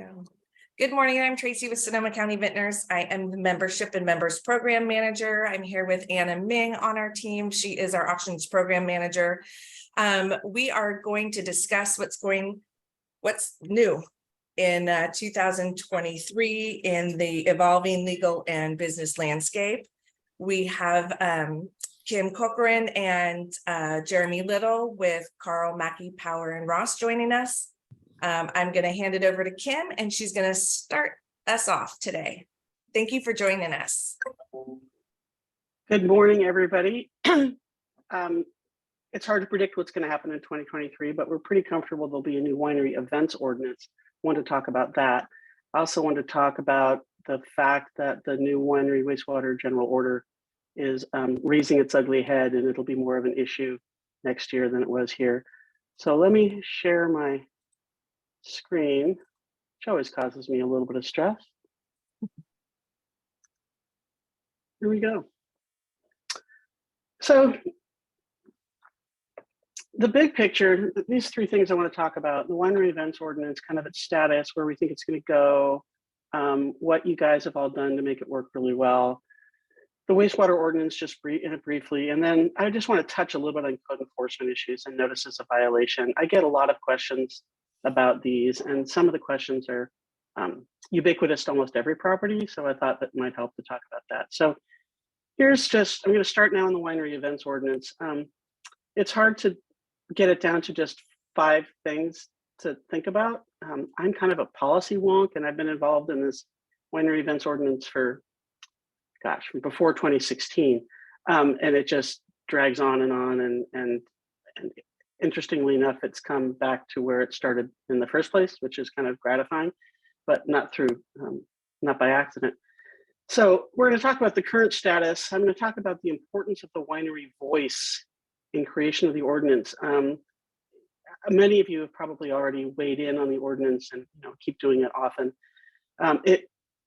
go. Good morning, I'm Tracy with Sonoma County Vintners. I am the Membership and Members Program Manager. I'm here with Anna Ming on our team. She is our Auctions Program Manager. We are going to discuss what's new in 2023 in the evolving legal and business landscape. We have Kim Corcoran and Jeremy Little with Carle, Mackie, Power, and Ross joining us. I'm going to hand it over to Kim, and she's going to start us off today. Thank you for joining us. Good morning, everybody. It's hard to predict what's going to happen in 2023, but we're pretty comfortable there'll be a new winery events ordinance. I want to talk about that. I also want to talk about the fact that the new winery wastewater general order is raising its ugly head, and it'll be more of an issue next year than it was here. So let me share my screen, which always causes me a little bit of stress. Here we go. So the big picture, these three things I want to talk about: the winery events ordinance, kind of its status, where we think it's going to go, what you guys have all done to make it work really well, the wastewater ordinance just briefly, and then I just want to touch a little bit on code enforcement issues and notices of violation. I get a lot of questions about these, and some of the questions are ubiquitous to almost every property, so I thought that might help to talk about that. So here's just, I'm going to start now in the winery events ordinance. It's hard to get it down to just 5 things to think about. I'm kind of a policy wonk, and I've been involved in this winery events ordinance for, gosh, before 2016, and it just drags on, and interestingly enough, it's come back to where it started in the first place, which is kind of gratifying, but not by accident. So we're going to talk about the current status. I'm going to talk about the importance of the winery voice in creation of the ordinance. Many of you have probably already weighed in on the ordinance and keep doing it often.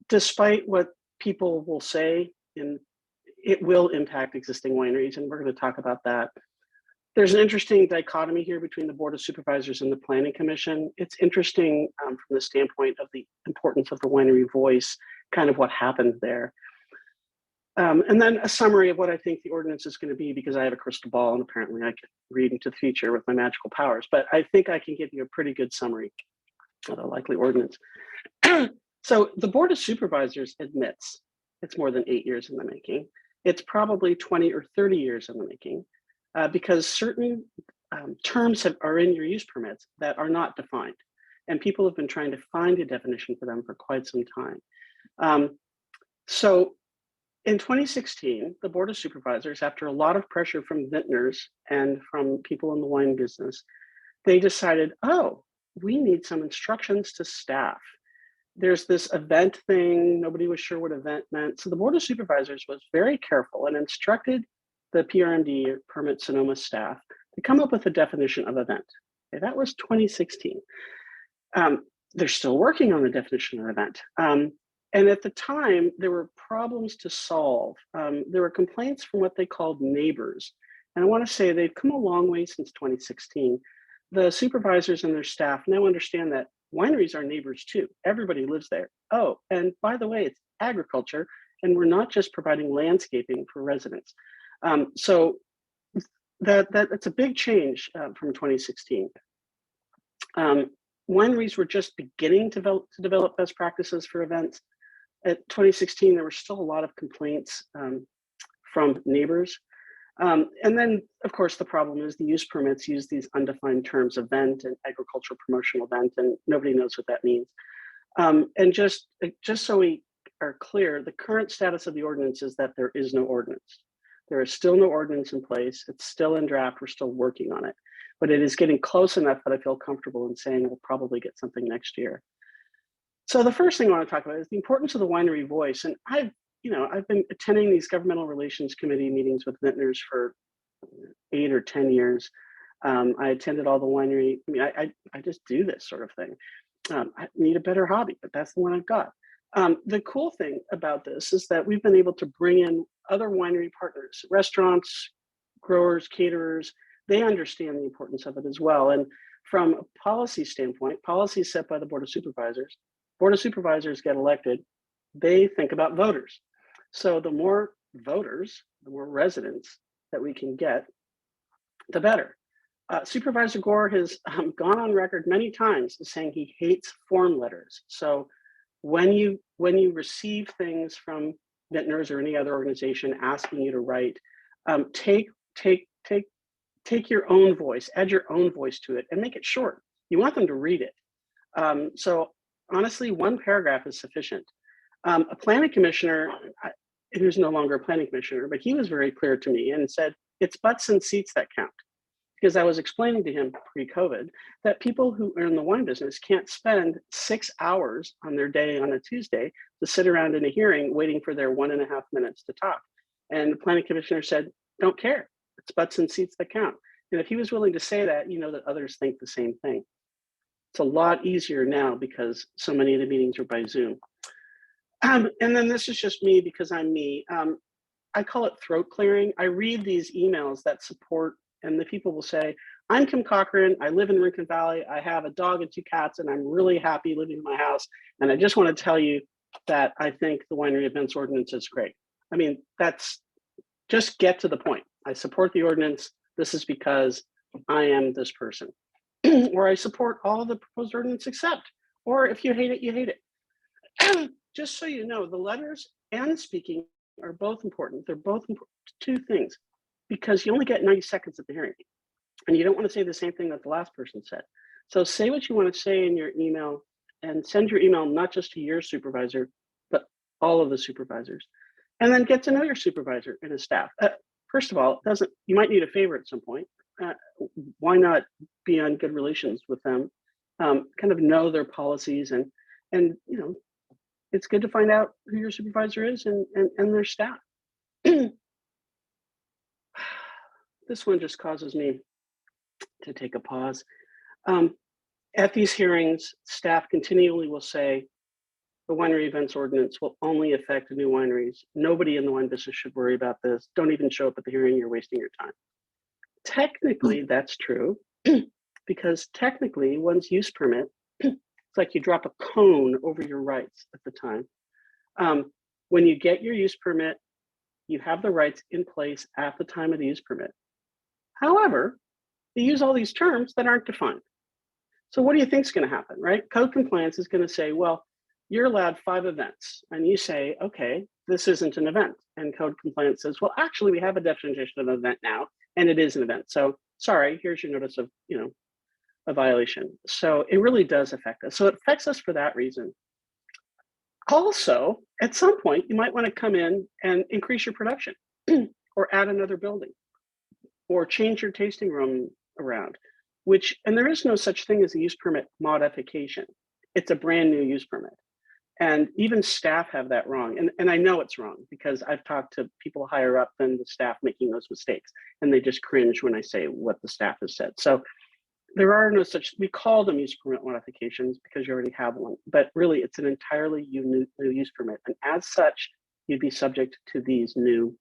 Despite what people will say, it will impact existing wineries, and we're going to talk about that. There's an interesting dichotomy here between the Board of Supervisors and the Planning Commission. It's interesting from the standpoint of the importance of the winery voice, kind of what happened there. And then a summary of what I think the ordinance is going to be, because I have a crystal ball and apparently I can read into the future with my magical powers, but I think I can give you a pretty good summary of the likely ordinance. So the Board of Supervisors admits it's more than 8 years in the making. It's probably 20 or 30 years in the making. Because certain terms are in your use permits that are not defined, and people have been trying to find a definition for them for quite some time. So in 2016, the Board of Supervisors, after a lot of pressure from vintners and from people in the wine business, they decided, oh, we need some instructions to staff. There's this event thing, nobody was sure what event meant. So the Board of Supervisors was very careful and instructed the PRMD, Permit Sonoma staff, to come up with a definition of event. Okay, that was 2016. They're still working on the definition of event. And at the time, there were problems to solve. There were complaints from what they called neighbors. And I want to say they've come a long way since 2016. The supervisors and their staff now understand that wineries are neighbors too. Everybody lives there. Oh, and by the way, it's agriculture, and we're not just providing landscaping for residents. So that's a big change from 2016. Wineries were just beginning to develop best practices for events. At 2016, there were still a lot of complaints from neighbors. And then, of course, the problem is the use permits use these undefined terms, event and agricultural promotional event, and nobody knows what that means. And just so we are clear, the current status of the ordinance is that there is no ordinance. There is still no ordinance in place. It's still in draft. We're still working on it, but it is getting close enough that I feel comfortable in saying we'll probably get something next year. So the first thing I want to talk about is the importance of the winery voice. And I've been attending these governmental relations committee meetings with vintners for 8 or 10 years. I attended all the winery. I mean, I just do this sort of thing. I need a better hobby, but that's the one I've got. The cool thing about this is that we've been able to bring in other winery partners, restaurants, growers, caterers. They understand the importance of it as well. And from a policy standpoint, policy set by the Board of Supervisors, Board of Supervisors get elected, they think about voters. So the more voters, the more residents that we can get, the better. Supervisor Gore has gone on record many times as saying he hates form letters. So when you receive things from Vintners or any other organization asking you to write, take your own voice, add your own voice to it, and make it short. You want them to read it. So honestly, one paragraph is sufficient. A planning commissioner, who's no longer a planning commissioner, but he was very clear to me and said, it's butts and seats that count. Because I was explaining to him pre-COVID that people who are in the wine business can't spend 6 hours on their day on a Tuesday to sit around in a hearing waiting for their 1.5 minutes to talk. And the planning commissioner said, don't care. It's butts and seats that count. And if he was willing to say that, you know that others think the same thing. It's a lot easier now because so many of the meetings are by Zoom. And then this is just me because I'm me. I call it throat clearing. I read these emails that support, and the people will say, I'm Kim Cochran, I live in Rincon Valley, I have a dog and 2 cats, and I'm really happy living in my house. And I just want to tell you that I think the winery events ordinance is great. I mean, that's, just get to the point. I support the ordinance. This is because I am this person. Or I support all of the proposed ordinance except, or if you hate it, you hate it. Just so you know, the letters and speaking are both important. They're both important, 2 things, because you only get 90 seconds at the hearing. And you don't want to say the same thing that the last person said. So say what you want to say in your email and send your email not just to your supervisor, but all of the supervisors. And then get to know your supervisor and his staff. First of all, you might need a favor at some point. Why not be on good relations with them? Kind of know their policies and you know, it's good to find out who your supervisor is and their staff. This one just causes me to take a pause. At these hearings, staff continually will say, the winery events ordinance will only affect new wineries. Nobody in the wine business should worry about this. Don't even show up at the hearing, you're wasting your time. Technically, that's true, because technically one's use permit, it's like you drop a cone over your rights at the time. When you get your use permit, you have the rights in place at the time of the use permit. However, they use all these terms that aren't defined. So what do you think is going to happen, right? Code compliance is going to say, well, you're allowed 5 events. And you say, okay, this isn't an event. And code compliance says, well, actually, we have a definition of an event now, and it is an event. So sorry, here's your notice of, you know, a violation. So it really does affect us. So it affects us for that reason. Also, at some point, you might want to come in and increase your production or add another building or change your tasting room around, and there is no such thing as a use permit modification. It's a brand new use permit. And even staff have that wrong. And I know it's wrong because I've talked to people higher up than the staff making those mistakes. And they just cringe when I say what the staff has said. So there are no such, we call them use permit modifications because you already have one, but really it's an entirely new use permit. And as such, you'd be subject to these new,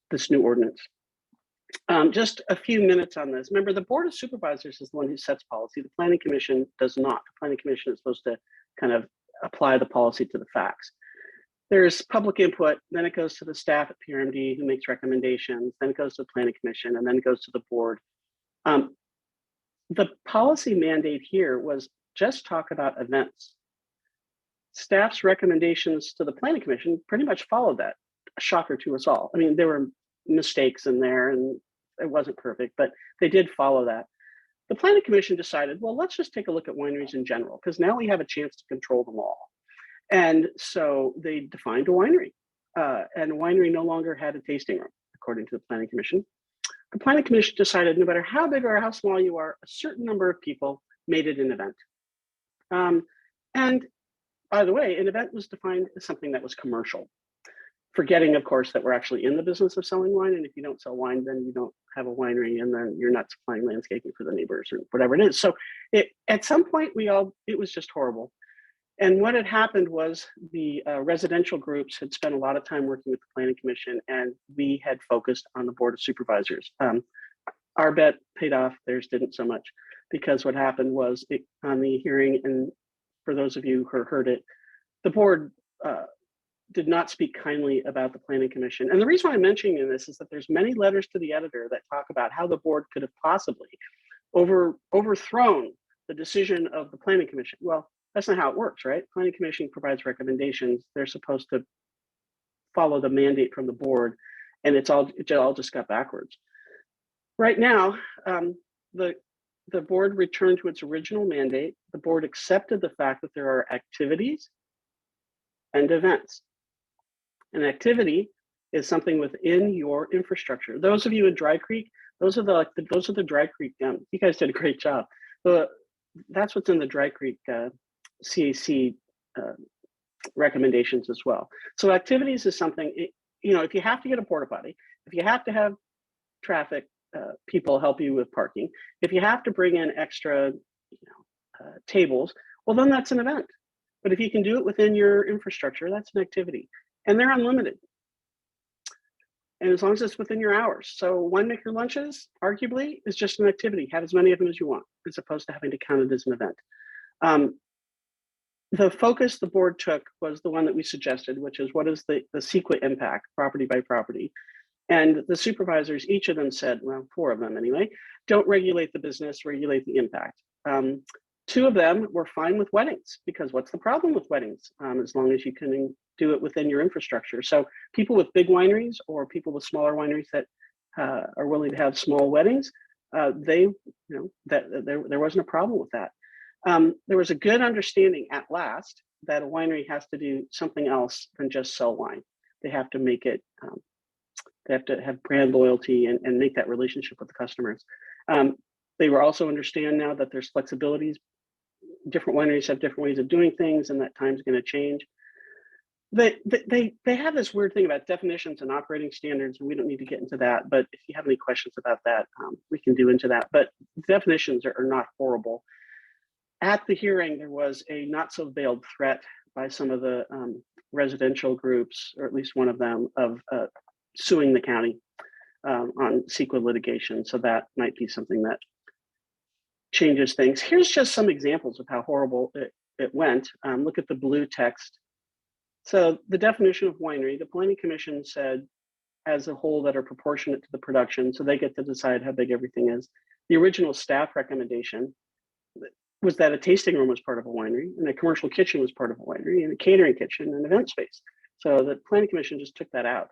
this new ordinance. Just a few minutes on this. Remember, the Board of Supervisors is the one who sets policy. The Planning Commission does not. The Planning Commission is supposed to kind of apply the policy to the facts. There's public input, then it goes to the staff at PRMD who makes recommendations, then it goes to the Planning Commission, and then it goes to the board. The policy mandate here was just talk about events. Staff's recommendations to the Planning Commission pretty much followed that. A shocker to us all. I mean, there were mistakes in there and it wasn't perfect, but they did follow that. The Planning Commission decided, well, let's just take a look at wineries in general, because now we have a chance to control them all. And so they defined a winery, and a winery no longer had a tasting room, according to the Planning Commission. The Planning Commission decided no matter how big or how small you are, a certain number of people made it an event. And by the way, an event was defined as something that was commercial. Forgetting, of course, that we're actually in the business of selling wine. And if you don't sell wine, then you don't have a winery and then you're not supplying landscaping for the neighbors or whatever it is. So at some point, it was just horrible. And what had happened was the residential groups had spent a lot of time working with the Planning Commission, and we had focused on the Board of Supervisors. Our bet paid off, theirs didn't so much, because what happened was on the hearing for those of you who heard it, the board did not speak kindly about the planning commission. And the reason why I'm mentioning this is that there's many letters to the editor that talk about how the board could have possibly overthrown the decision of the planning commission. Well, that's not how it works, right? Planning commission provides recommendations. They're supposed to follow the mandate from the board, and it all just got backwards. Right now, the board returned to its original mandate. The board accepted the fact that there are activities and events. An activity is something within your infrastructure. Those of you in Dry Creek, those are the Dry Creek. You guys did a great job. That's what's in the Dry Creek CAC recommendations as well. So activities is something, if you have to get a porta potty, if you have to have traffic people help you with parking, if you have to bring in extra tables, well, then that's an event. But if you can do it within your infrastructure, that's an activity. And they're unlimited. And as long as it's within your hours. So winemaker lunches, arguably, is just an activity. Have as many of them as you want, as opposed to having to count it as an event. The focus the board took was the one that we suggested, which is what is the CEQA impact, property by property. And the supervisors, each of them said, well, 4 of them anyway, don't regulate the business, regulate the impact. 2 of them were fine with weddings, because what's the problem with weddings? As long as you can do it within your infrastructure. So people with big wineries or people with smaller wineries that are willing to have small weddings, there wasn't a problem with that. There was a good understanding at last that a winery has to do something else than just sell wine. They have to make it, they have to have brand loyalty and make that relationship with the customers. They were also understand now that there's flexibilities. Different wineries have different ways of doing things, and that time's going to change. They have this weird thing about definitions and operating standards, and we don't need to get into that. But if you have any questions about that, we can do into that. But definitions are not horrible. At the hearing, there was a not so veiled threat by some of the residential groups, or at least one of them, of suing the county on CEQA litigation. So that might be something that changes things. Here's just some examples of how horrible it went. Look at the blue text. So the definition of winery, the planning commission said as a whole that are proportionate to the production, so they get to decide how big everything is. The original staff recommendation was that a tasting room was part of a winery, and a commercial kitchen was part of a winery, and a catering kitchen and event space. So the planning commission just took that out.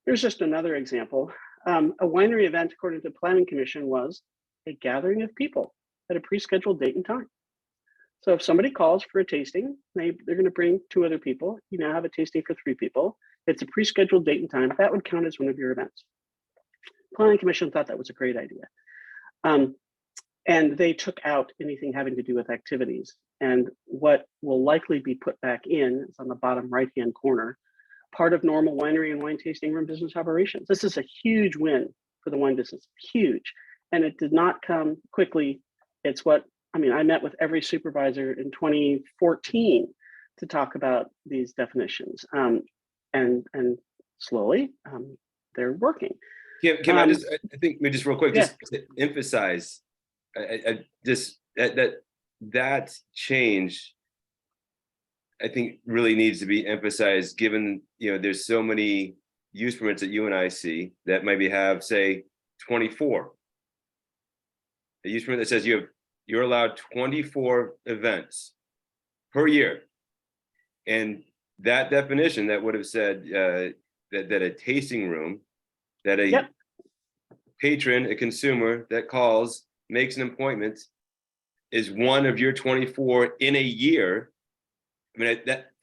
Here's just another example. A winery event, according to the planning commission, was a gathering of people at a pre-scheduled date and time. So if somebody calls for a tasting, they're going to bring 2 other people. You now have a tasting for 3 people. It's a pre-scheduled date and time. That would count as one of your events. Planning commission thought that was a great idea. And they took out anything having to do with activities. And what will likely be put back in is on the bottom right-hand corner, part of normal winery and wine tasting room business operations. This is a huge win for the wine business, huge. And it did not come quickly. It's what, I met with every supervisor in 2014 to talk about these definitions. And slowly, they're working. Can I think just real quick, just to emphasize, that change, I think really needs to be emphasized, given, there's so many use permits that you and I see that maybe have, say, 24. A use permit that says you're allowed 24 events per year. And that definition that would have said that a tasting room, that a patron, a consumer that calls, makes an appointment, is one of your 24 in a year.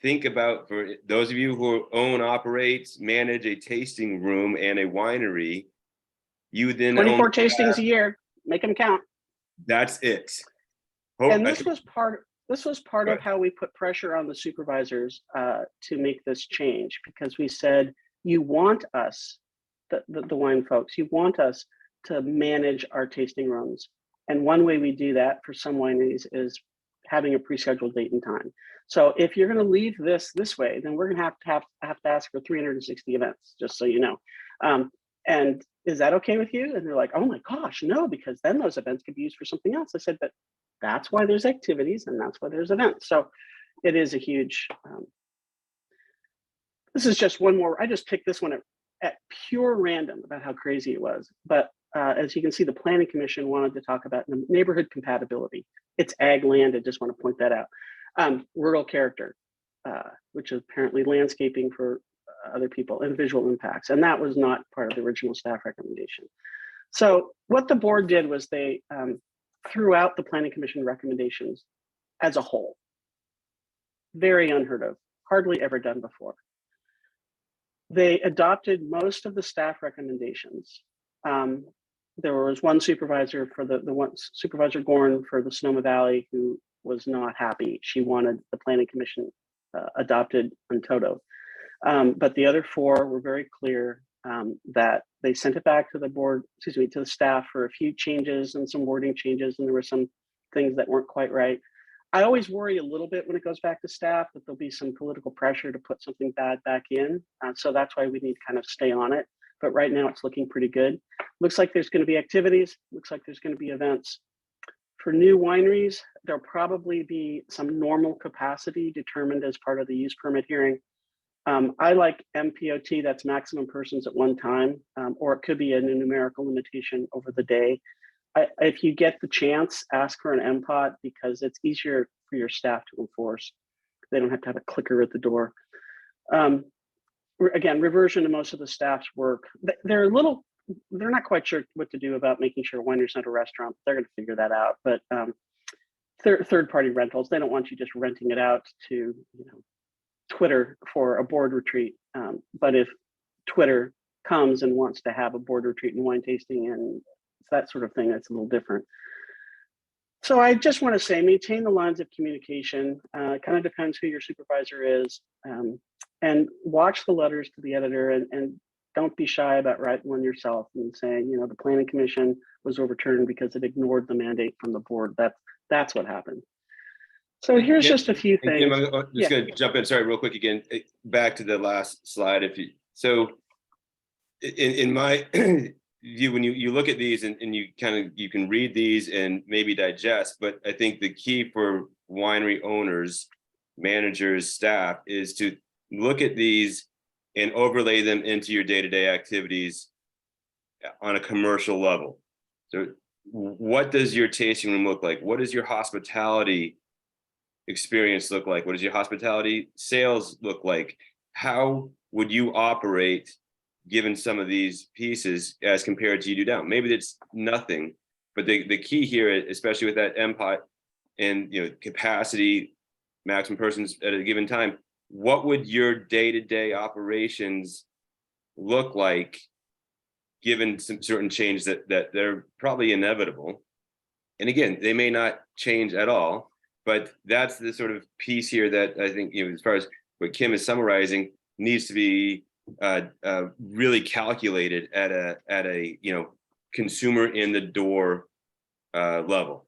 Think about, for those of you who own, operate, manage a tasting room and a winery, you then 24 tastings a year, make them count. That's it. And this was part of how we put pressure on the supervisors to make this change, because we said, you want us, the wine folks, you want us to manage our tasting rooms. And one way we do that for some wineries is having a pre-scheduled date and time. So if you're going to leave this way, then we're going to have to ask for 360 events, just so you know. And is that okay with you? And they're like, oh my gosh, no, because then those events could be used for something else. I said, but That's why there's activities and that's why there's events. So it is a huge, this is just one more, I just picked this one at pure random about how crazy it was. But as you can see, the Planning Commission wanted to talk about neighborhood compatibility. It's ag land, I just want to point that out. Rural character, which is apparently landscaping for other people, and visual impacts. And that was not part of the original staff recommendation. So what the board did was they threw out the Planning Commission recommendations as a whole. Very unheard of, hardly ever done before. They adopted most of the staff recommendations. There was one supervisor for the one Supervisor Gorn for the Sonoma Valley who was not happy. She wanted the Planning Commission adopted in toto. But the other four were very clear that they sent it back to the board, excuse me, to the staff for a few changes and some wording changes, and there were some things that weren't quite right. I always worry a little bit when it goes back to staff that there'll be some political pressure to put something bad back in. So that's why we need to kind of stay on it. But right now it's looking pretty good. Looks like there's going to be activities. Looks like there's going to be events. For new wineries, there'll probably be some normal capacity determined as part of the use permit hearing. I like MPOT, that's maximum persons at one time, or it could be a numerical limitation over the day. If you get the chance, ask for an MPOT because it's easier for your staff to enforce. They don't have to have a clicker at the door. Again, reversion to most of the staff's work. They're not quite sure what to do about making sure winery's not a restaurant. They're gonna figure that out. But third-party rentals, they don't want you just renting it out to Twitter for a board retreat. But if Twitter comes and wants to have a board retreat and wine tasting and that sort of thing, that's a little different. So I just want to say, maintain the lines of communication. Kind of depends who your supervisor is, and watch the letters to the editor, and don't be shy about writing one yourself and saying, the Planning Commission was overturned because it ignored the mandate from the board. That's what happened. So here's just a few things. Kim, I'm just going to jump in. Sorry, real quick again. Back to the last slide. In my view, when you look at these and you can read these and maybe digest, but I think the key for winery owners, managers, staff is to look at these and overlay them into your day-to-day activities on a commercial level. So what does your tasting room look like? What does your hospitality experience look like? What does your hospitality sales look like? How would you operate given some of these pieces as compared to you do down? Maybe it's nothing, but the key here, especially with that MPOT and capacity, maximum persons at a given time, what would your day-to-day operations look like given some certain changes that they're probably inevitable? And again, they may not change at all, but that's the sort of piece here that I think, as far as what Kim is summarizing, needs to be really calculated at a consumer in the door level.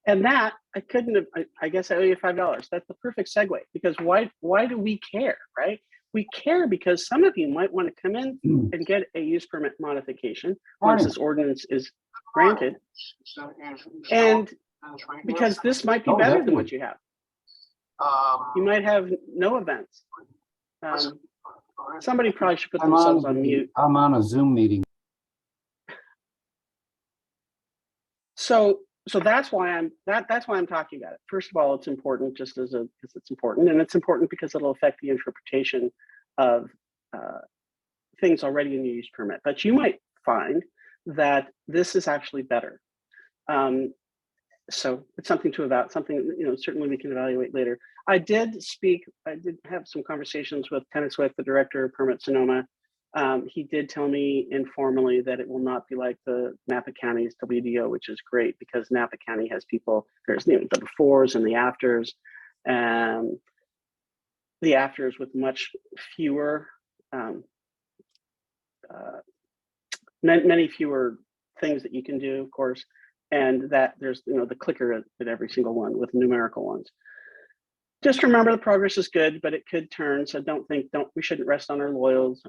And that I guess I owe you $5. That's the perfect segue, because why do we care, right? We care because some of you might want to come in and get a use permit modification once this ordinance is granted, and because this might be better than what you have. You might have no events. Somebody probably should put themselves on mute. I'm on a Zoom meeting. So that's why I'm talking about it. First of all, it's important just because it's important, and it's important because it'll affect the interpretation of things already in the use permit. But you might find that this is actually better. So it's something to something certainly we can evaluate later. I did have some conversations with Kenneth Swift, the director of Permit Sonoma. He did tell me informally that it will not be like the Napa County's WDO, which is great because Napa County has people, there's the befores and the afters, with much fewer, many fewer things that you can do, of course, and that there's the clicker at every single one with numerical ones. Just remember the progress is good, but it could turn. So we shouldn't rest on our laurels.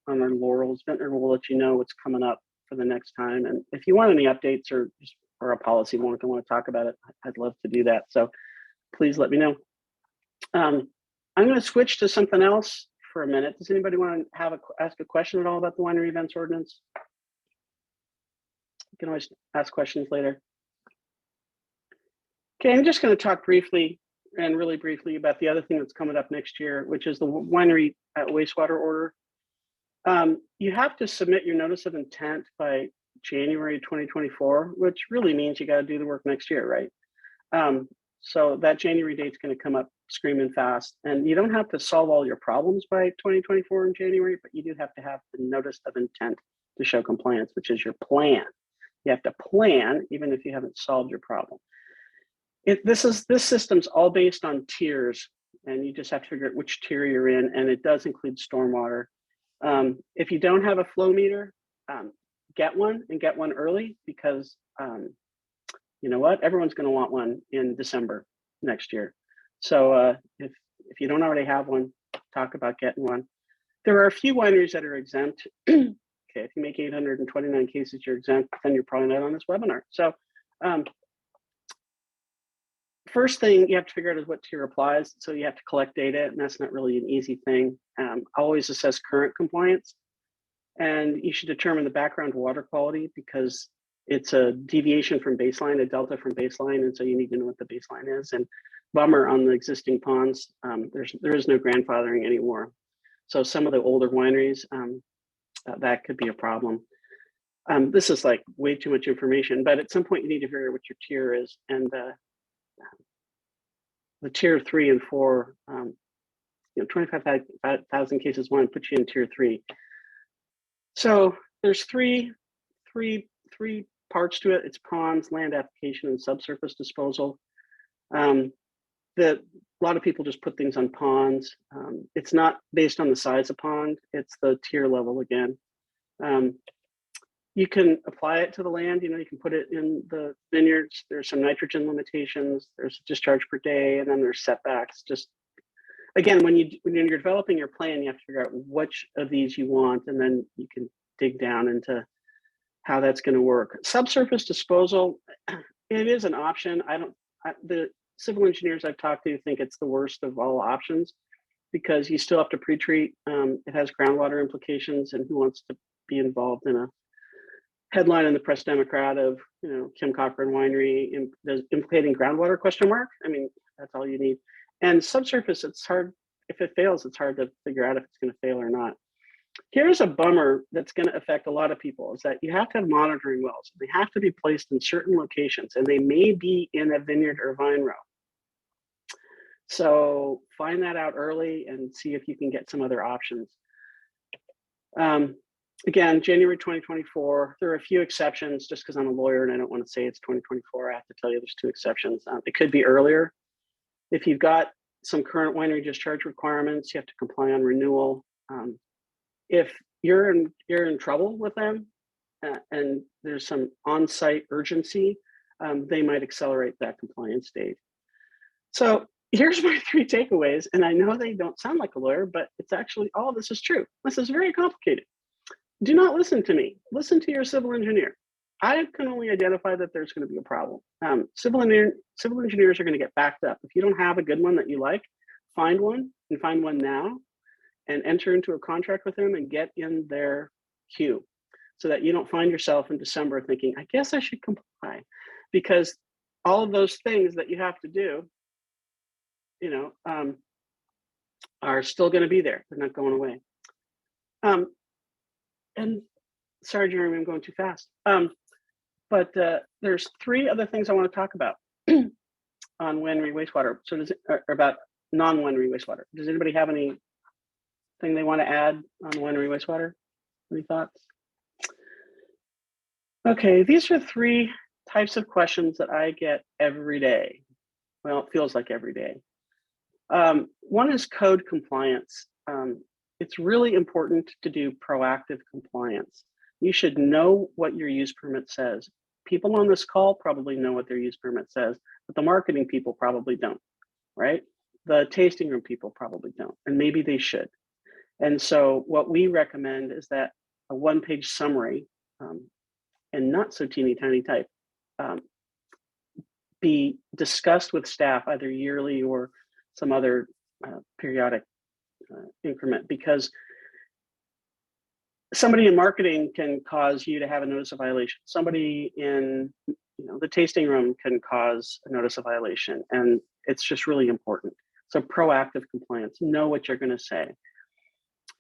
Vintner will let you know what's coming up for the next time. And if you want any updates or just or a policy more and want to talk about it, I'd love to do that. So please let me know. I'm going to switch to something else for a minute. Does anybody want to ask a question at all about the winery events ordinance? You can always ask questions later. Okay, I'm just going to talk briefly and really briefly about the other thing that's coming up next year, which is the winery wastewater order. You have to submit your notice of intent by January 2024, which really means you got to do the work next year, right? So that January date's going to come up screaming fast, and you don't have to solve all your problems by 2024 in January, but you do have to have the notice of intent to show compliance, which is your plan. You have to plan even if you haven't solved your problem. This system's all based on tiers, and you just have to figure out which tier you're in, and it does include stormwater. If you don't have a flow meter, get one, and get one early, because you know what? Everyone's going to want one in December next year. So if you don't already have one, talk about getting one. There are a few wineries that are exempt. Okay, if you make 829 cases, you're exempt, then you're probably not on this webinar. So first thing you have to figure out is what tier applies. So you have to collect data, and that's not really an easy thing. Always assess current compliance, and you should determine the background water quality, because it's a deviation from baseline, a delta from baseline, and so you need to know what the baseline is. And bummer on the existing ponds, there is no grandfathering anymore. So some of the older wineries, that could be a problem. This is like way too much information, but at some point you need to figure out what your tier is, and the tier 3 and 4, 25,000 cases one puts you in tier 3. So there's three parts to it. It's ponds, land application, and subsurface disposal. A lot of people just put things on ponds. It's not based on the size of pond, it's the tier level again. You can apply it to the land, you can put it in the vineyards. There's some nitrogen limitations, there's discharge per day, and then there's setbacks. Just again, when you're developing your plan, you have to figure out which of these you want, and then you can dig down into how that's going to work. Subsurface disposal, it is an option. The civil engineers I've talked to think it's the worst of all options, because you still have to pre-treat. It has groundwater implications, and who wants to be involved in a headline in the Press Democrat of Kim Cochran Winery implicating groundwater ? I mean, that's all you need. And subsurface, it's hard. If it fails, it's hard to figure out if it's going to fail or not. Here's a bummer that's going to affect a lot of people, is that you have to have monitoring wells. They have to be placed in certain locations, and they may be in a vineyard or vine row. So find that out early and see if you can get some other options. Again, January 2024, there are a few exceptions. Just because I'm a lawyer and I don't want to say it's 2024, I have to tell you there's 2 exceptions. It could be earlier. If you've got some current winery discharge requirements, you have to comply on renewal. If you're in trouble with them and there's some on-site urgency, they might accelerate that compliance date. So here's my 3 takeaways, and I know they don't sound like a lawyer, but it's actually, all of this is true. This is very complicated. Do not listen to me. Listen to your civil engineer. I can only identify that there's going to be a problem. Civil engineers are going to get backed up. If you don't have a good one that you like, find one, and find one now, and enter into a contract with them and get in their queue, so that you don't find yourself in December thinking, I guess I should comply, because all of those things that you have to do, are still going to be there. They're not going away. And sorry, Jeremy, I'm going too fast. But there's 3 other things I want to talk about on winery wastewater. So or about non-winery wastewater. Does anybody have anything they want to add on winery wastewater? Any thoughts? Okay, these are 3 types of questions that I get every day. Well, it feels like every day. One is code compliance. It's really important to do proactive compliance. You should know what your use permit says. People on this call probably know what their use permit says, but the marketing people probably don't, right? The tasting room people probably don't, and maybe they should. And so what we recommend is that a 1-page summary, and not so teeny tiny type, be discussed with staff either yearly or some other periodic increment, because somebody in marketing can cause you to have a notice of violation. Somebody in the tasting room can cause a notice of violation, and it's just really important. So proactive compliance, know what you're going to say.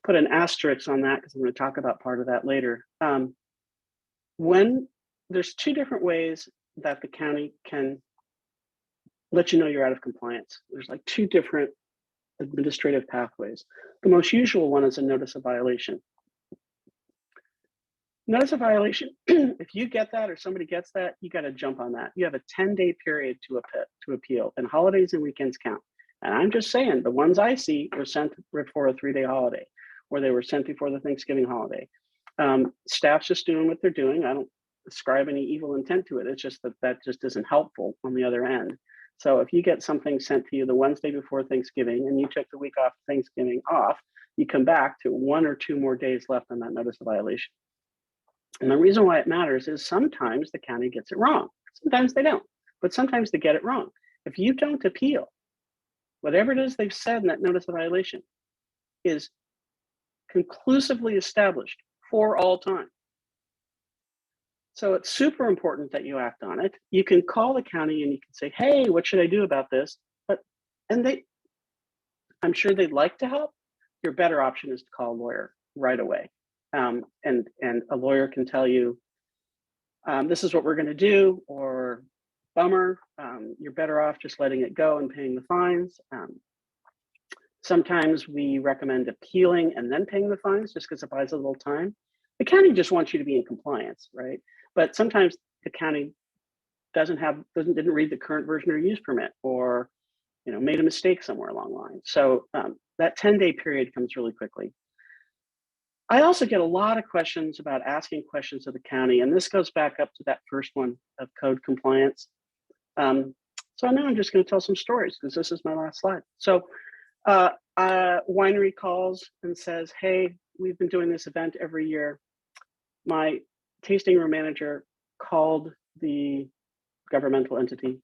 Put an asterisk on that because I'm going to talk about part of that later. When there's two different ways that the county can let you know you're out of compliance. There's like two different administrative pathways. The most usual one is a notice of violation. Notice of violation, if you get that or somebody gets that, you got to jump on that. You have a 10-day period to appeal, and holidays and weekends count. And I'm just saying, the ones I see were sent before a 3-day holiday, or they were sent before the Thanksgiving holiday. Staff's just doing what they're doing. I don't ascribe any evil intent to it. It's just that just isn't helpful on the other end. So if you get something sent to you the Wednesday before Thanksgiving and you took the week off Thanksgiving off, you come back to 1 or 2 more days left on that notice of violation. And the reason why it matters is sometimes the county gets it wrong. Sometimes they don't, but sometimes they get it wrong. If you don't appeal, whatever it is they've said in that notice of violation is conclusively established for all time. So it's super important that you act on it. You can call the county and you can say, hey, what should I do about this? I'm sure they'd like to help. Your better option is to call a lawyer right away. And a lawyer can tell you, this is what we're going to do, or bummer, you're better off just letting it go and paying the fines. Sometimes we recommend appealing and then paying the fines just because it buys a little time. The county just wants you to be in compliance, right? But sometimes the county didn't read the current version of your use permit, or made a mistake somewhere along the line. So that 10-day period comes really quickly. I also get a lot of questions about asking questions of the county, and this goes back up to that first one of code compliance. So now I'm just going to tell some stories because this is my last slide. So Winery calls and says, hey, we've been doing this event every year. My tasting room manager called the governmental entity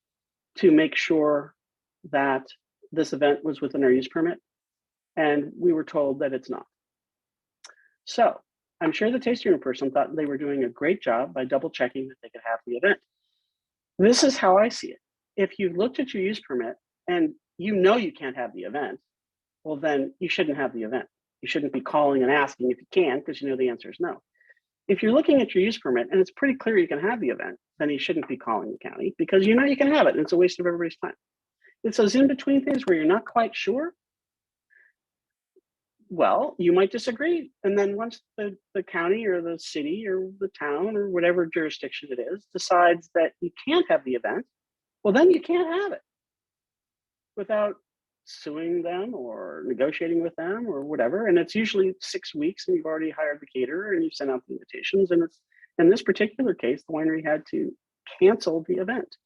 to make sure that this event was within our use permit, and we were told that it's not. So I'm sure the tasting room person thought they were doing a great job by double checking that they could have the event. This is how I see it. If you looked at your use permit and you can't have the event, well, then you shouldn't have the event. You shouldn't be calling and asking if you can, because the answer is no. If you're looking at your use permit and it's pretty clear you can have the event, then you shouldn't be calling the county, because you can have it and it's a waste of everybody's time. It's those in-between things where you're not quite sure. Well, you might disagree. And then once the county or the city or the town or whatever jurisdiction it is decides that you can't have the event, well, then you can't have it without suing them or negotiating with them or whatever. And it's usually 6 weeks and you've already hired the caterer and you've sent out the invitations. And it's, in this particular case, the winery had to cancel the event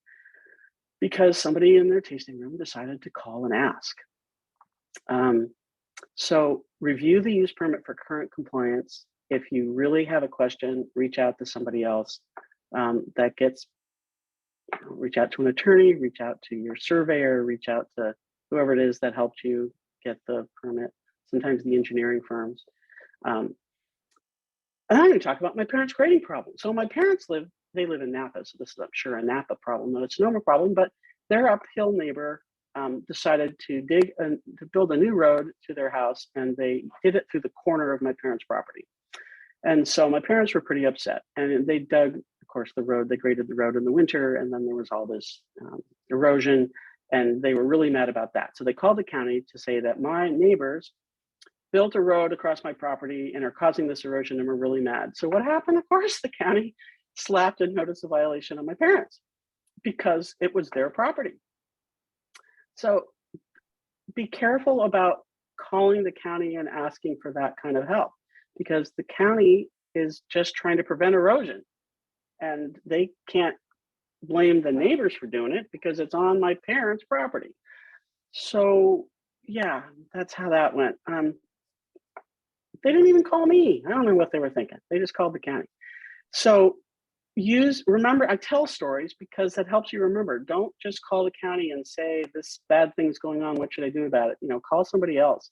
because somebody in their tasting room decided to call and ask. So review the use permit for current compliance. If you really have a question, reach out to somebody else reach out to an attorney, reach out to your surveyor, reach out to whoever it is that helped you get the permit, sometimes the engineering firms. And I'm going to talk about my parents' grading problem. So my parents live in Napa, so this is, I'm sure, a Napa problem, not a Sonoma problem, but their uphill neighbor decided to build a new road to their house, and they did it through the corner of my parents' property. And so my parents were pretty upset, and they dug, of course, the road. They graded the road in the winter, and then there was all this erosion, and they were really mad about that. So they called the county to say that my neighbors built a road across my property and are causing this erosion, and we're really mad. So what happened? Of course, the county slapped a notice of violation on my parents because it was their property. So be careful about calling the county and asking for that kind of help, because the county is just trying to prevent erosion, and they can't blame the neighbors for doing it because it's on my parents' property. So yeah, that's how that went. They didn't even call me. I don't know what they were thinking. They just called the county. So remember, I tell stories because that helps you remember. Don't just call the county and say, this bad thing's going on, what should I do about it? Call somebody else.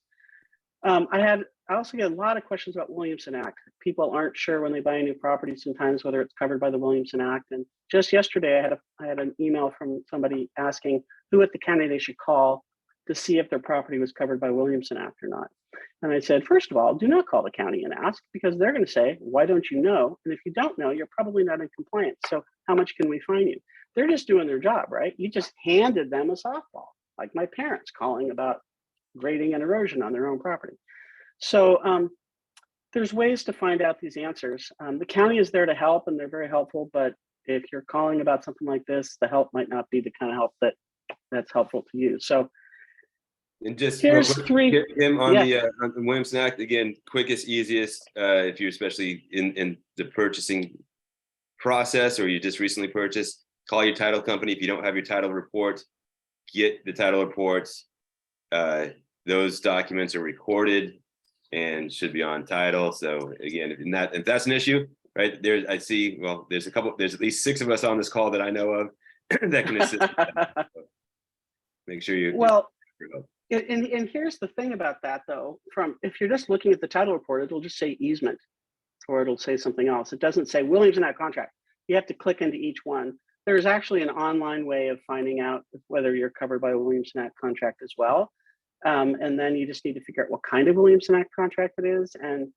I also get a lot of questions about Williamson Act. People aren't sure when they buy a new property sometimes whether it's covered by the Williamson Act. And just yesterday, I had an email from somebody asking who at the county they should call to see if their property was covered by Williamson Act or not. And I said, first of all, do not call the county and ask, because they're going to say, why don't you know? And if you don't know, you're probably not in compliance. So how much can we fine you? They're just doing their job, right? You just handed them a softball, like my parents calling about grading and erosion on their own property. So there's ways to find out these answers. The county is there to help, and they're very helpful, but if you're calling about something like this, the help might not be the kind of help that's helpful to you. So and just here's three. Him on the Williamson Act, again, quickest, easiest, if you're especially in the purchasing process, or you just recently purchased, call your title company. If you don't have your title report, get the title reports. Those documents are recorded and should be on title. So again, if that's an issue, right there, I see, well, there's at least 6 of us on this call that I know of that can assist. Make sure you. Well, and here's the thing about that though, if you're just looking at the title report, it'll just say easement, or it'll say something else. It doesn't say Williamson Act contract. You have to click into each one. There's actually an online way of finding out whether you're covered by a Williamson Act contract as well. And then you just need to figure out what kind of Williamson Act contract it is. And,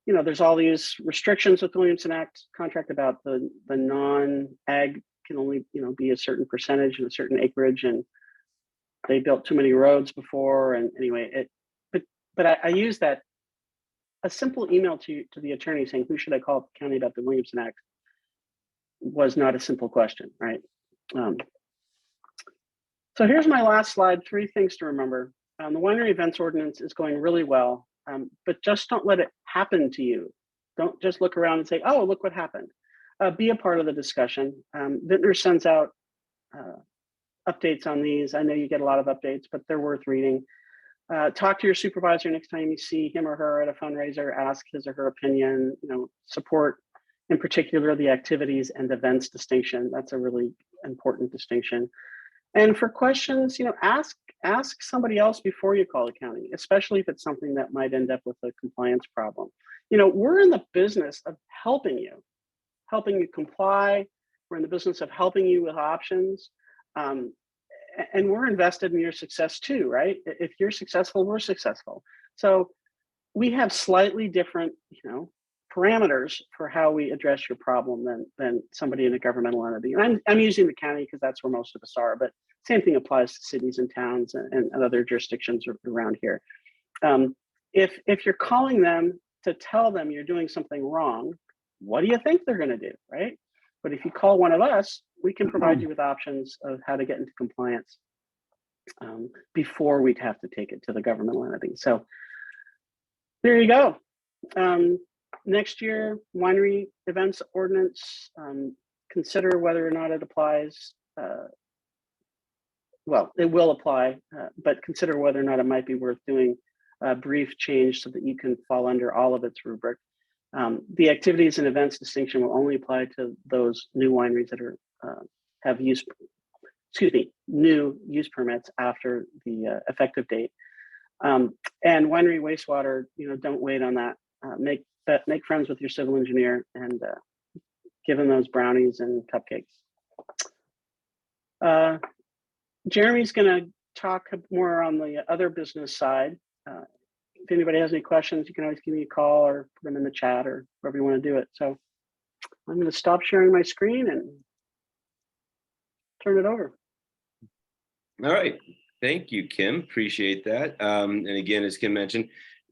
there's all these restrictions with the Williamson Act contract about the non-ag can only, be a certain percentage and a certain acreage, and they built too many roads before. And anyway, but I use that, a simple email to the attorney saying, who should I call at the county about the Williamson Act, was not a simple question, right? So here's my last slide, 3 things to remember. The winery events ordinance is going really well, but just don't let it happen to you. Don't just look around and say, oh, look what happened. Be a part of the discussion. Vintner sends out updates on these. I know you get a lot of updates, but they're worth reading. Talk to your supervisor next time you see him or her at a fundraiser, ask his or her opinion, support in particular the activities and events distinction. That's a really important distinction. And for questions, ask somebody else before you call the county, especially if it's something that might end up with a compliance problem. We're in the business of helping you comply. We're in the business of helping you with options. And we're invested in your success too, right? If you're successful, we're successful. So we have slightly different, parameters for how we address your problem than somebody in a governmental entity. And I'm using the county because that's where most of us are, but same thing applies to cities and towns and other jurisdictions around here. If you're calling them to tell them you're doing something wrong, what do you think they're going to do, right? But if you call one of us, we can provide you with options of how to get into compliance before we'd have to take it to the governmental entity. So there you go. Next year, winery events ordinance, consider whether or not it applies. Well, it will apply, but consider whether or not it might be worth doing a brief change so that you can fall under all of its rubric. The activities and events distinction will only apply to those new wineries that are have new use permits after the effective date. And winery wastewater, don't wait on that. Make friends with your civil engineer and give them those brownies and cupcakes. Jeremy's going to talk more on the other business side. If anybody has any questions, you can always give me a call or put them in the chat or wherever you want to do it. So I'm going to stop sharing my screen and turn it over. All right. Thank you, Kim. Appreciate that. And again, as Kim mentioned,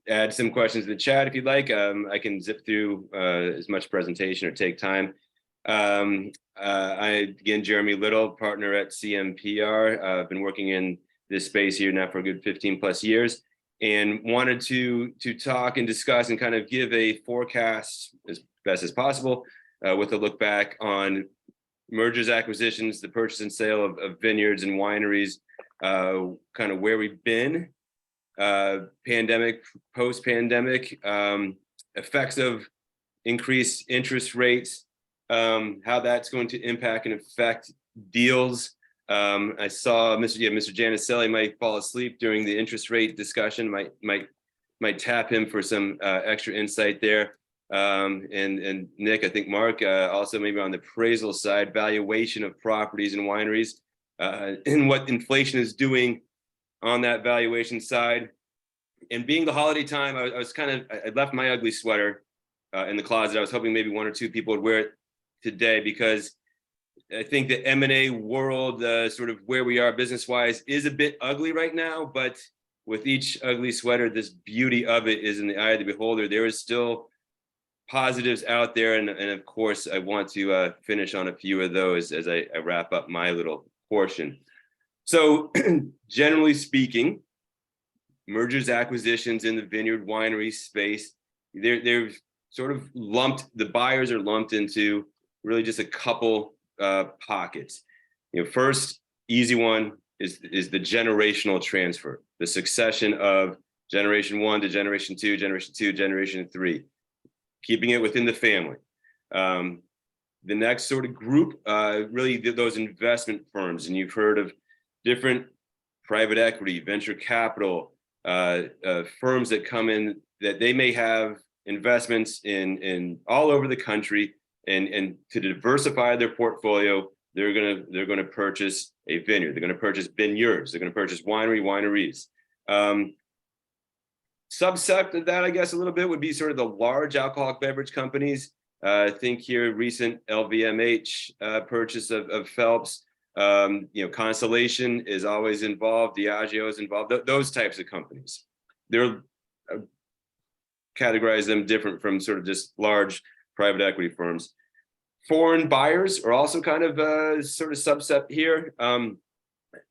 add some questions in the chat if you'd like. I can zip through as much presentation or take time. Again, Jeremy Little, partner at CMPR. I've been working in this space here now for a good 15 plus years, and wanted to talk and discuss and kind of give a forecast as best as possible with a look back on mergers, acquisitions, the purchase and sale of vineyards and wineries, kind of where we've been, pandemic, post-pandemic, effects of increased interest rates, how that's going to impact and affect deals. I saw Mr. Janicelli might fall asleep during the interest rate discussion, might tap him for some extra insight there. And Nick, I think Mark, also maybe on the appraisal side, valuation of properties and wineries, and what inflation is doing on that valuation side. And being the holiday time, I left my ugly sweater in the closet. I was hoping maybe one or two people would wear it today, because I think the M&A world, sort of where we are business-wise, is a bit ugly right now. But with each ugly sweater, this beauty of it is in the eye of the beholder. There is still positives out there. And of course, I want to finish on a few of those as I wrap up my little portion. So generally speaking, mergers, acquisitions in the vineyard winery space, they're sort of lumped, the buyers are lumped into really just a couple pockets. First easy one is the generational transfer, the succession of generation 1 to generation 2, generation 3, keeping it within the family. The next sort of group, really those investment firms, and you've heard of different private equity, venture capital, firms that come in, that they may have investments in all over the country, and to diversify their portfolio, they're gonna purchase a vineyard, they're gonna purchase vineyards, they're gonna purchase wineries. Subset of that, I guess, a little bit would be sort of the large alcoholic beverage companies. I think here recent LVMH purchase of Phelps. Constellation is always involved, Diageo is involved, those types of companies. They're categorize them different from sort of just large private equity firms. Foreign buyers are also kind of sort of subset here.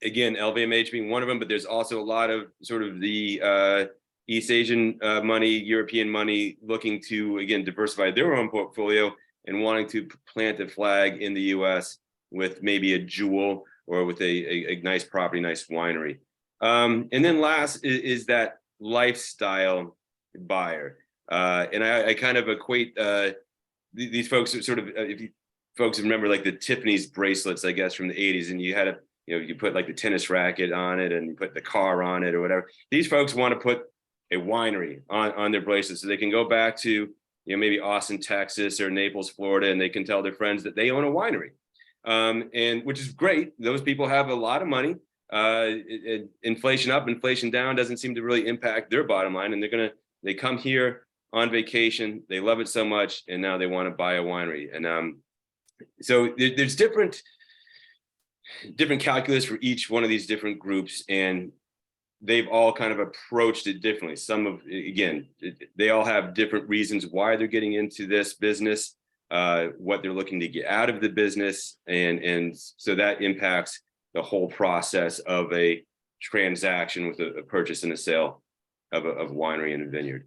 Again, LVMH being one of them, but there's also a lot of sort of the East Asian money, European money, looking to, again, diversify their own portfolio and wanting to plant a flag in the US with maybe a jewel or with a nice property, nice winery. And then last is that lifestyle buyer. And I kind of equate these folks are sort of, if you folks remember like the Tiffany's bracelets, I guess, from the 80s, and you had you put like the tennis racket on it and you put the car on it or whatever. These folks want to put a winery on their bracelets, so they can go back to maybe Austin, Texas, or Naples, Florida, and they can tell their friends that they own a winery. And which is great. Those people have a lot of money. Inflation up, inflation down doesn't seem to really impact their bottom line, and they come here on vacation, they love it so much, and now they want to buy a winery. And so there's different calculus for each one of these different groups, and they've all kind of approached it differently. They all have different reasons why they're getting into this business, what they're looking to get out of the business, and so that impacts the whole process of a transaction with a purchase and a sale of a winery and a vineyard.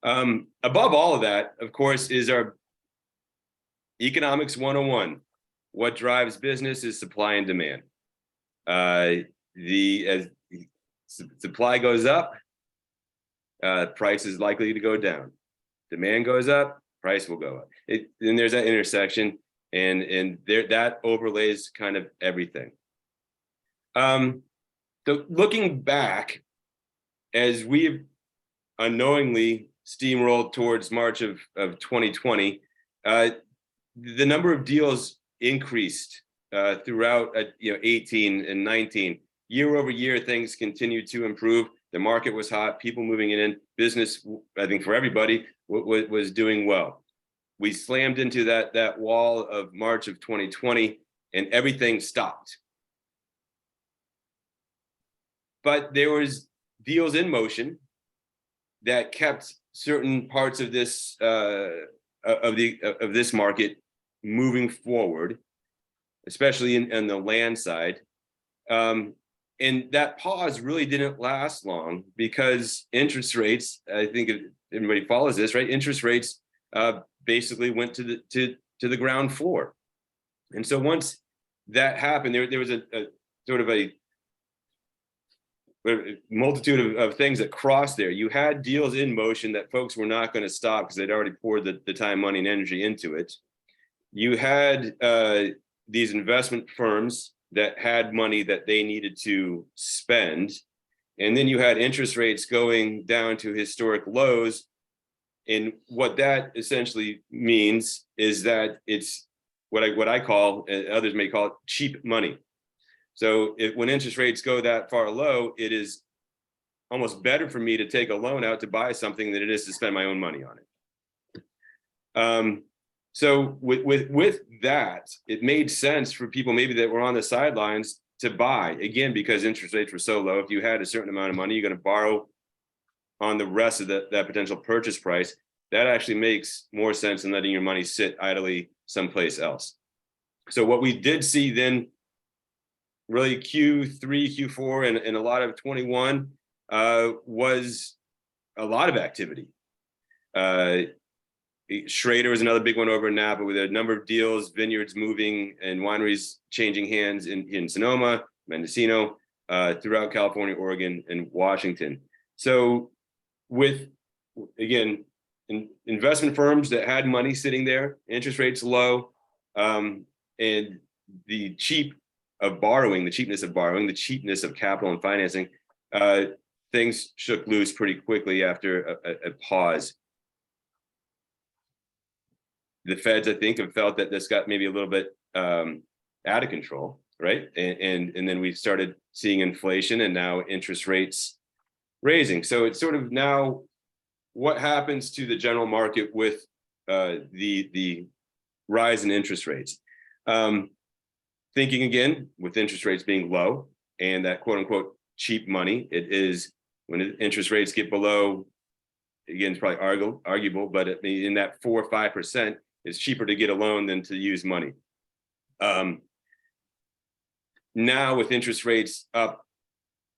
Above all of that, of course, is our economics 101. What drives business is supply and demand. As supply goes up, price is likely to go down. Demand goes up, price will go up. Then there's that intersection, and that overlays kind of everything. So looking back, as we've unknowingly steamrolled towards March of 2020, the number of deals increased throughout 18 and 19. Year over year, things continued to improve. The market was hot, people moving in, business, I think for everybody, was doing well. We slammed into that wall of March of 2020, and everything stopped. But there was deals in motion that kept certain parts of this this market moving forward, especially in the land side. And that pause really didn't last long, because interest rates, I think if everybody follows this, right? Interest rates basically went to the ground floor. And so once that happened, there was a sort of a multitude of things that crossed there. You had deals in motion that folks were not going to stop because they'd already poured the time, money, and energy into it. you had these investment firms that had money that they needed to spend. And then you had interest rates going down to historic lows. And what that essentially means is that it's what I call, others may call it, cheap money. So when interest rates go that far low, it is almost better for me to take a loan out to buy something than it is to spend my own money on it. So with that, it made sense for people maybe that were on the sidelines to buy, again, because interest rates were so low. If you had a certain amount of money, you're going to borrow on the rest of that potential purchase price. That actually makes more sense than letting your money sit idly someplace else. So what we did see then, really Q3, Q4, and a lot of 21 was a lot of activity. Schrader is another big one over in Napa, with a number of deals, vineyards moving and wineries changing hands in Sonoma, Mendocino, throughout California, Oregon, and Washington. So with, again, investment firms that had money sitting there, interest rates low, and the cheapness of borrowing, the cheapness of capital and financing, things shook loose pretty quickly after a pause. The feds, I think, have felt that this got maybe a little bit out of control, right? And then we started seeing inflation and now interest rates raising. So it's sort of now what happens to the general market with the rise in interest rates. Thinking again, with interest rates being low and that quote unquote cheap money, it is when interest rates get below, again, it's probably arguable, but in that 4 or 5%, it's cheaper to get a loan than to use money. Now with interest rates up,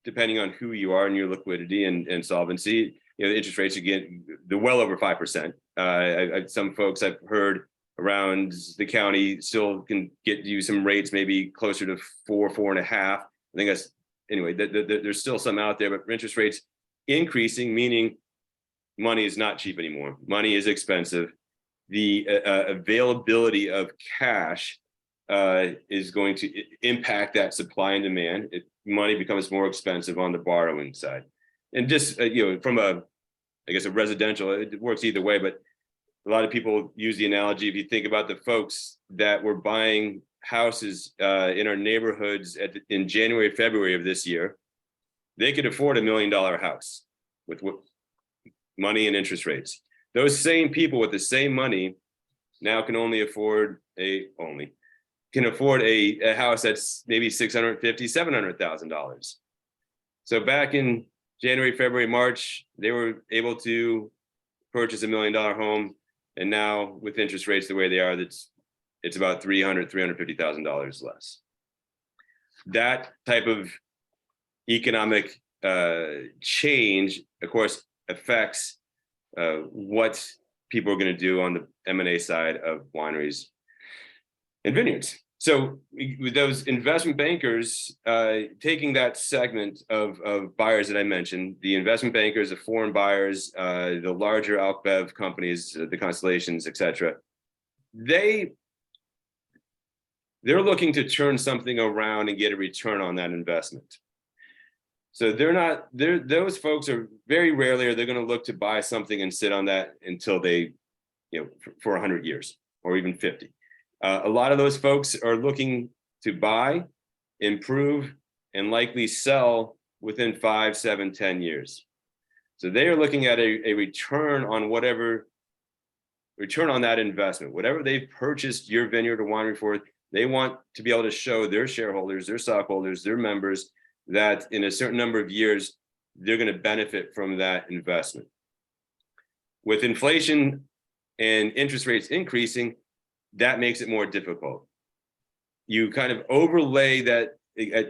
depending on who you are and your liquidity and solvency, you know, the interest rates again, they're well over 5%. Some folks I've heard around the county still can get you some rates maybe closer to 4.5. I think that's, anyway, there's still some out there, but interest rates increasing, meaning money is not cheap anymore. Money is expensive. The availability of cash is going to impact that supply and demand. Money becomes more expensive on the borrowing side. And just, you know, from a residential, it works either way, but a lot of people use the analogy, if you think about the folks that were buying houses in our neighborhoods in January, February of this year, they could afford $1 million house with money and interest rates. Those same people with the same money now can only afford a house that's maybe $650,000, $700,000. So back in January, February, March, they were able to purchase $1 million home. And now with interest rates the way they are, it's about $300,000, $350,000 less. That type of economic change, of course, affects what people are going to do on the M&A side of wineries and vineyards. So with those investment bankers taking that segment of buyers that I mentioned, the investment bankers, the foreign buyers, the larger AlcBev companies, the Constellations, et cetera, they're looking to turn something around and get a return on that investment. So those folks are very rarely they're going to look to buy something and sit on that until they, you know, for 100 years or even 50. A lot of those folks are looking to buy, improve, and likely sell within 5, 7, 10 years. So they are looking at a return on that investment. Whatever they've purchased your vineyard or winery for, they want to be able to show their shareholders, their stockholders, their members that in a certain number of years, they're going to benefit from that investment. With inflation and interest rates increasing, that makes it more difficult. You kind of overlay that,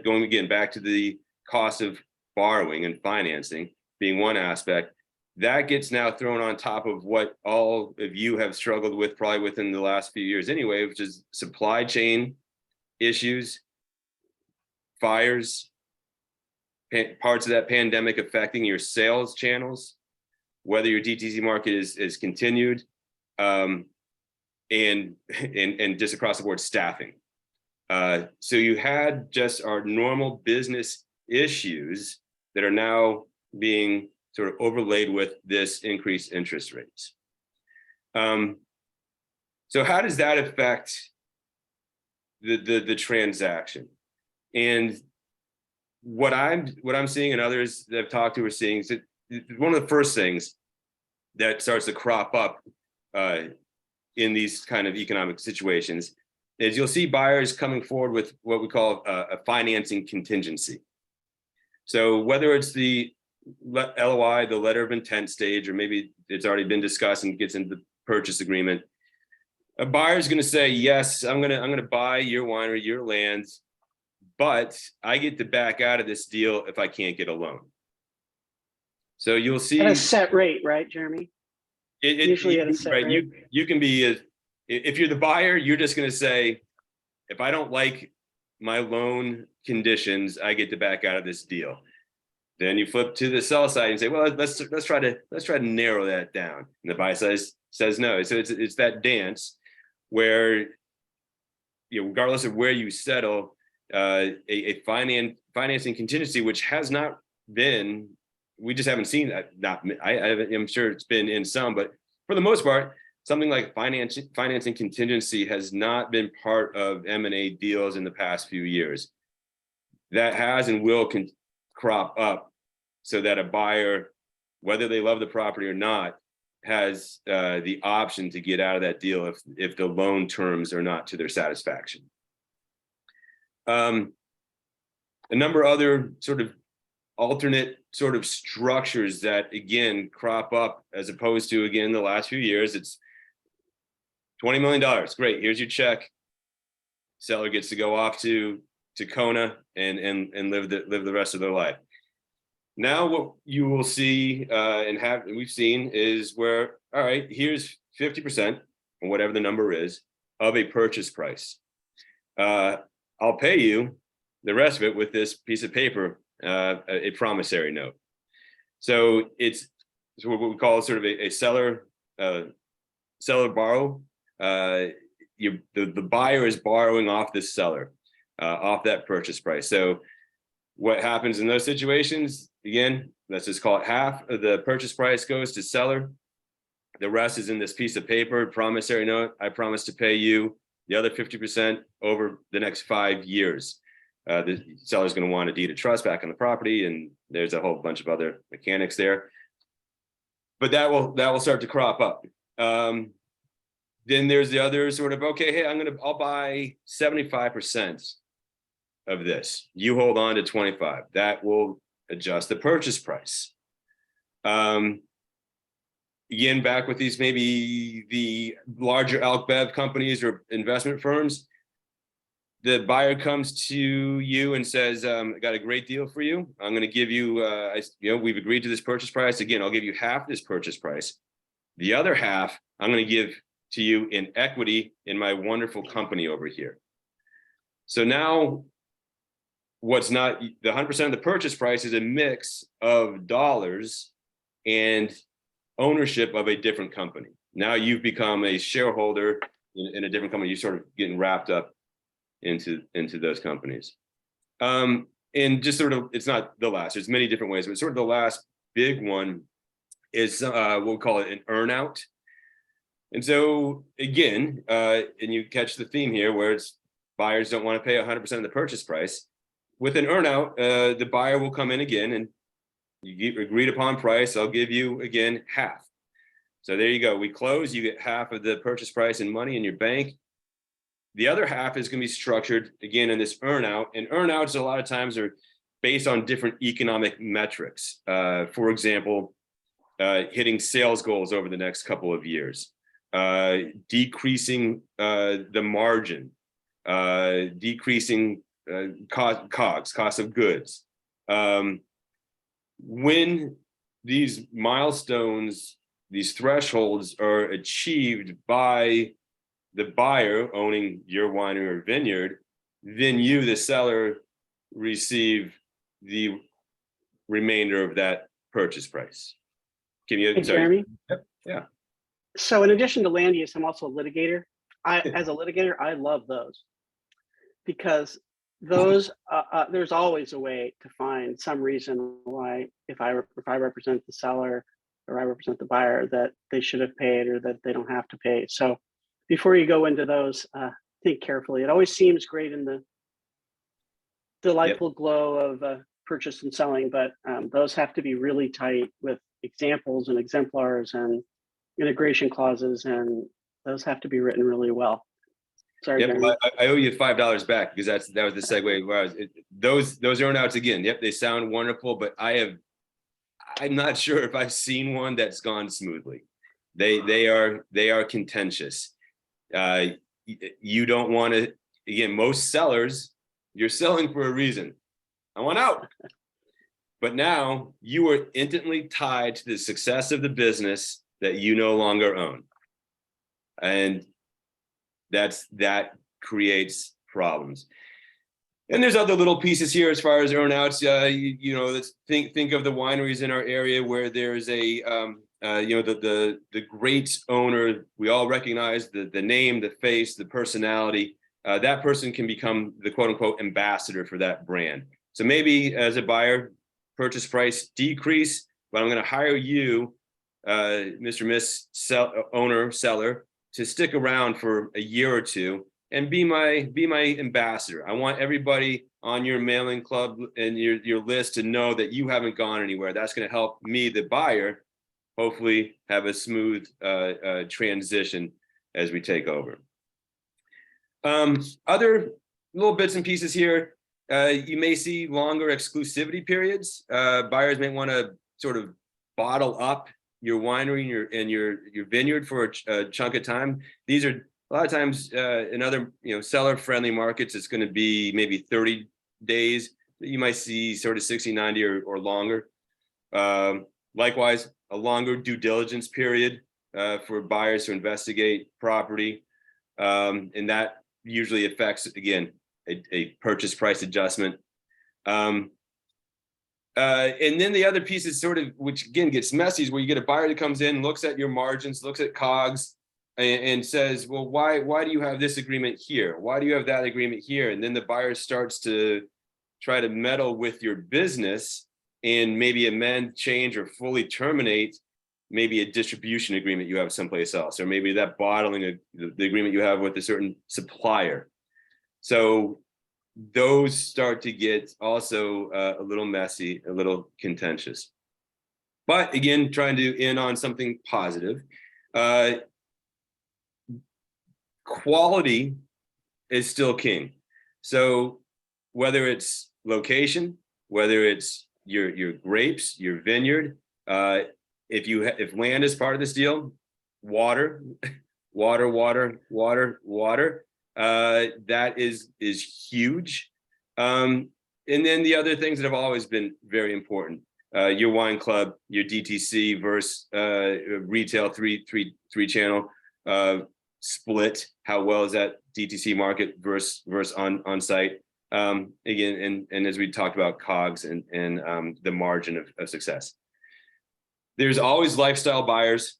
going again back to the cost of borrowing and financing being one aspect, that gets now thrown on top of what all of you have struggled with probably within the last few years anyway, which is supply chain issues, fires, parts of that pandemic affecting your sales channels, whether your DTC market is continued, and just across the board staffing. So you had just our normal business issues that are now being sort of overlaid with this increased interest rates. So how does that affect the transaction? And what I'm seeing and others that I've talked to are seeing is that one of the first things that starts to crop up in these kind of economic situations is you'll see buyers coming forward with what we call a financing contingency. So whether it's the LOI, the letter of intent stage, or maybe it's already been discussed and gets into the purchase agreement, a buyer is going to say, yes, I'm going to buy your winery, your lands, but I get to back out of this deal if I can't get a loan. So you'll see At a set rate, right, Jeremy? Usually at a set right, rate. you can be if you're the buyer, you're just going to say, if I don't like my loan conditions, I get to back out of this deal. Then you flip to the sell side and say, well, let's try to narrow that down. And the buy side says no. So it's that dance where, regardless of where you settle, a financing contingency, which has not been, we just haven't seen that. I'm sure it's been in some, but for the most part, something like financing contingency has not been part of M&A deals in the past few years. That has and will crop up so that a buyer, whether they love the property or not, has the option to get out of that deal if the loan terms are not to their satisfaction. A number of other sort of alternate sort of structures that, again, crop up as opposed to, again, the last few years, it's $20 million. Great, here's your check. Seller gets to go off to Kona and live the rest of their life. Now what you will see and we've seen is where, all right, here's 50% or whatever the number is of a purchase price. I'll pay you the rest of it with this piece of paper, a promissory note. So it's what we call sort of a seller borrow. The buyer is borrowing off the seller, off that purchase price. So what happens in those situations, again, let's just call it half of the purchase price goes to seller. The rest is in this piece of paper, promissory note. I promise to pay you the other 50% over the next 5 years. The seller's going to want a deed of trust back on the property, and there's a whole bunch of other mechanics there. But that will start to crop up. Then there's the other sort of, okay, hey, I'll buy 75% of this. You hold on to 25. That will adjust the purchase price. Again, back with these, maybe the larger alc bev companies or investment firms, the buyer comes to you and says, I got a great deal for you. I'm going to give you, we've agreed to this purchase price. Again, I'll give you half this purchase price. The other half, I'm going to give to you in equity in my wonderful company over here. So now what's not the 100% of the purchase price is a mix of dollars and ownership of a different company. Now you've become a shareholder in a different company. You're sort of getting wrapped up into those companies. And just sort of, it's not the last, there's many different ways, but sort of the last big one is we'll call it an earnout. And so again, and you catch the theme here where it's buyers don't want to pay 100% of the purchase price. With an earnout, the buyer will come in again and you get agreed upon price. I'll give you again half. So there you go. We close, you get half of the purchase price in money in your bank. The other half is going to be structured again in this earnout. And earnouts a lot of times are based on different economic metrics. For example, hitting sales goals over the next couple of years, decreasing the margin, decreasing COGS, cost of goods. When these milestones, these thresholds are achieved by the buyer owning your winery or vineyard, then you, the seller, receive the remainder of that purchase price. Can you, Hey, Jeremy? Yeah. So in addition to land use, I'm also a litigator. As a litigator, I love those because those there's always a way to find some reason why if I represent the seller or I represent the buyer that they should have paid or that they don't have to pay. So before you go into those, think carefully. It always seems great in the delightful glow of purchase and selling, but those have to be really tight with examples and exemplars and integration clauses, and those have to be written really well. Sorry, Yep, Jeremy. well, I owe you $5 back because that was the segue where I was, those earnouts again. Yep, they sound wonderful, but I'm not sure if I've seen one that's gone smoothly. They are contentious. You don't want to, again, most sellers, you're selling for a reason. I want out. But now you are intimately tied to the success of the business that you no longer own. And that creates problems. And there's other little pieces here as far as earnouts. You know, let's think of the wineries in our area where there's a you know, the great owner. We all recognize the name, the face, the personality. That person can become the quote unquote ambassador for that brand. So maybe as a buyer, purchase price decrease, but I'm going to hire you, Mr. Miss owner, seller, to stick around for a year or two and be my ambassador. I want everybody on your mailing club and your list to know that you haven't gone anywhere. That's going to help me, the buyer, hopefully have a smooth transition as we take over. Other little bits and pieces here. You may see longer exclusivity periods. Buyers may want to sort of bottle up your winery and your vineyard for a chunk of time. These are a lot of times in other seller friendly markets, it's going to be maybe 30 days. You might see sort of 60, 90 or longer. Likewise, a longer due diligence period for buyers to investigate property. And that usually affects, again, a purchase price adjustment. And then the other piece is sort of, which again gets messy, is where you get a buyer that comes in, looks at your margins, looks at COGS, and says, well, why do you have this agreement here? Why do you have that agreement here? And then the buyer starts to try to meddle with your business and maybe amend, change, or fully terminate maybe a distribution agreement you have someplace else, or maybe that bottling, the agreement you have with a certain supplier. So those start to get also a little messy, a little contentious. But again, trying to end on something positive. Quality is still king. So whether it's location, whether it's your grapes, your vineyard, if land is part of this deal, water, that is huge. And then the other things that have always been very important, your wine club, your DTC versus retail three channel split. How well is that DTC market versus on site? Again, and as we talked about COGS and the margin of success. There's always lifestyle buyers,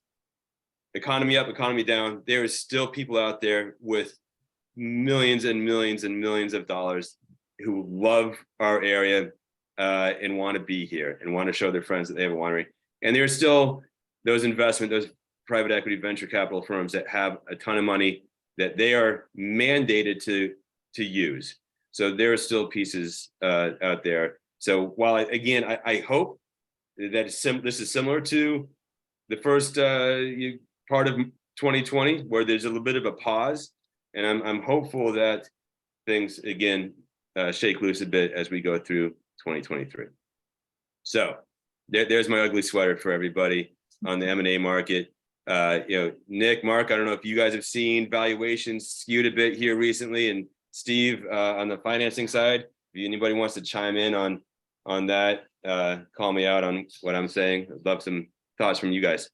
economy up, economy down. There is still people out there with millions and millions and millions of dollars who love our area and want to be here and want to show their friends that they have a winery. And there's still those those private equity venture capital firms that have a ton of money that they are mandated to use. So there are still pieces out there. So while I hope that this is similar to the first part of 2020, where there's a little bit of a pause, and I'm hopeful that things again shake loose a bit as we go through 2023. So there's my ugly sweater for everybody on the M&A market. Nick, Mark, I don't know if you guys have seen valuations skewed a bit here recently, and Steve on the financing side. If anybody wants to chime in on that, call me out on what I'm saying. I'd love some thoughts from you guys.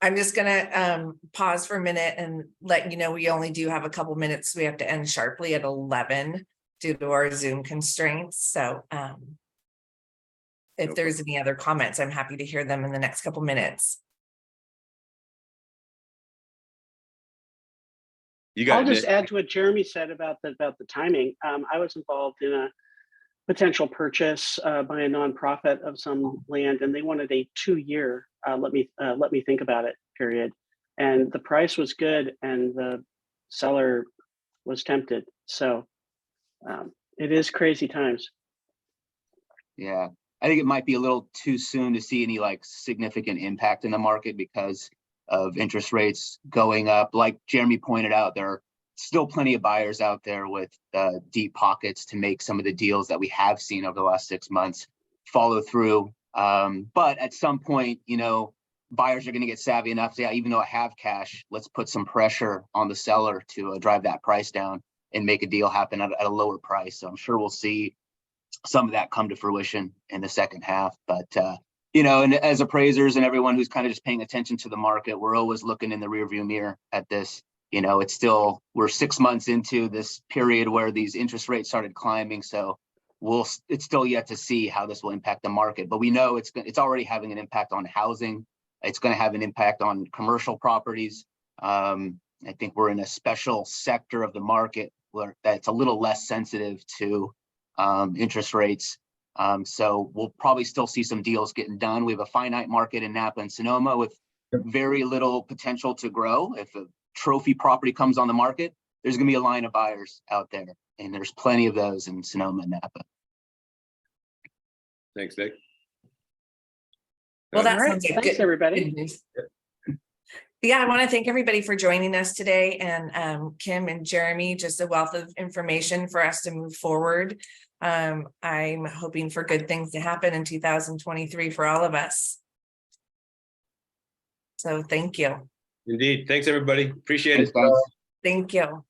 I'm just gonna pause for a minute and let you know we only do have a couple minutes. We have to end sharply at 11 due to our Zoom constraints. So if there's any other comments, I'm happy to hear them in the next couple minutes. You got I'll it, just Nick. add to what Jeremy said about the timing. I was involved in a potential purchase by a nonprofit of some land, and they wanted a 2-year let me think about it period. And the price was good, and the seller was tempted. So it is crazy times. Yeah, I think it might be a little too soon to see any like significant impact in the market because of interest rates going up. Like Jeremy pointed out, there are still plenty of buyers out there with deep pockets to make some of the deals that we have seen over the last 6 months follow through. But at some point, you know, buyers are going to get savvy enough to, yeah, even though I have cash, let's put some pressure on the seller to drive that price down and make a deal happen at a lower price. So I'm sure we'll see some of that come to fruition in the second half. But, you know, and as appraisers and everyone who's kind of just paying attention to the market, we're always looking in the rearview mirror at this. You know, it's still, we're 6 months into this period where these interest rates started climbing. So it's still yet to see how this will impact the market. But we know it's already having an impact on housing. It's going to have an impact on commercial properties. I think we're in a special sector of the market where that's a little less sensitive to interest rates. So we'll probably still see some deals getting done. We have a finite market in Napa and Sonoma with very little potential to grow. If a trophy property comes on the market, there's going to be a line of buyers out there, and there's plenty of those in Sonoma and Napa. Thanks, Nick. Well, that All right, sounds like thanks, good everybody. news. Yeah, I want to thank everybody for joining us today, and Kim and Jeremy, just a wealth of information for us to move forward. I'm hoping for good things to happen in 2023 for all of us. So thank you. Indeed. Thanks, everybody. Appreciate Thanks, it. guys. Thank you.